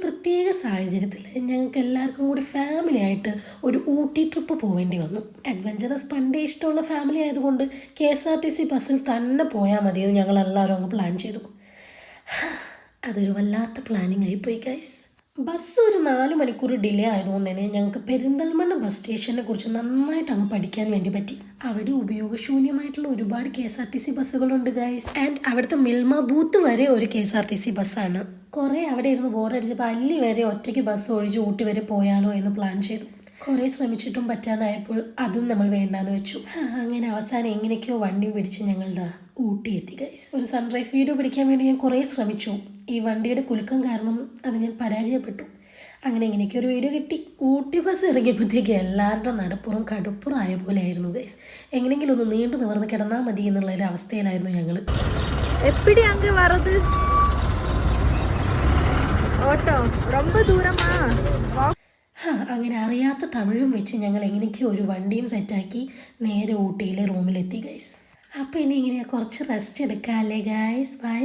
പ്രത്യേക സാഹചര്യത്തിൽ ഞങ്ങൾക്ക് എല്ലാവർക്കും കൂടി ഫാമിലി ആയിട്ട് ഒരു ഊട്ടി ട്രിപ്പ് പോവേണ്ടി വന്നു. അഡ്വഞ്ചറസ് പണ്ടേ ഇഷ്ടമുള്ള ഫാമിലി ആയതുകൊണ്ട് KSRTC ബസ്സിൽ തന്നെ പോയാൽ മതിയെന്ന് ഞങ്ങൾ എല്ലാവരും അങ്ങ് പ്ലാൻ ചെയ്തു. അതൊരു വല്ലാത്ത പ്ലാനിങ് ആയിപ്പോയി ഗൈസ്. ബസ് ഒരു 4 മണിക്കൂർ ഡിലേ ആയതുകൊണ്ട് തന്നെ ഞങ്ങൾക്ക് പെരിന്തൽമണ്ണ ബസ് സ്റ്റേഷനെ കുറിച്ച് നന്നായിട്ട് അങ്ങ് പഠിക്കാൻ വേണ്ടി പറ്റി. അവിടെ ഉപയോഗശൂന്യമായിട്ടുള്ള ഒരുപാട് KSRTC ബസ്സുകളുണ്ട് ഗൈസ്. ആൻഡ് അവിടുത്തെ മിൽമ ബൂത്ത് വരെ ഒരു KSRTC ബസ്സാണ്. കുറേ അവിടെ ഇരുന്ന് ബോറടിച്ചപ്പോൾ അല്ലി വരെ ഒറ്റയ്ക്ക് ബസ് ഒഴിച്ച് ഊട്ടി വരെ പോയാലോ എന്ന് പ്ലാൻ ചെയ്തു. കുറേ ശ്രമിച്ചിട്ടും പറ്റാതായപ്പോൾ അതും നമ്മൾ വേണ്ടാന്ന് വെച്ചു. അങ്ങനെ അവസാനം എങ്ങനെയൊക്കെയോ വണ്ടി പിടിച്ച് ഞങ്ങളുടെ ഊട്ടി എത്തി ഗൈസ്. ഒരു സൺറൈസ് വീഡിയോ പിടിക്കാൻ വേണ്ടി ഞാൻ കുറേ ശ്രമിച്ചു. ഈ വണ്ടിയുടെ കുലുക്കം കാരണം അത് ഞാൻ പരാജയപ്പെട്ടു. അങ്ങനെ എങ്ങനെയൊക്കെ ഒരു വീഡിയോ കിട്ടി. ഊട്ടി ബസ് ഇറങ്ങിയപ്പോഴത്തേക്ക് എല്ലാവരുടെ നടപ്പുറം കടുപ്പുറായ പോലെ ആയിരുന്നു ഗൈസ്. എങ്ങനെയെങ്കിലും ഒന്ന് നീണ്ടു നിവർന്ന് കിടന്നാൽ മതി എന്നുള്ള ഒരു അവസ്ഥയിലായിരുന്നു ഞങ്ങൾ. எப்படி அங்க வரது ഓട്ടോ ரொம்ப ദൂരമാ. അങ്ങനെ അറിയാത്ത തമിഴും വെച്ച് ഞങ്ങൾ എങ്ങനെയൊക്കെയോ ഒരു വണ്ടിയും സെറ്റാക്കി നേരെ ഊട്ടിയിലെ റൂമിലെത്തി ഗൈസ്. അപ്പോൾ ഇനി ഇങ്ങനെ കുറച്ച് റെസ്റ്റ് എടുക്കാം അല്ലേ ഗൈസ്. ബൈ.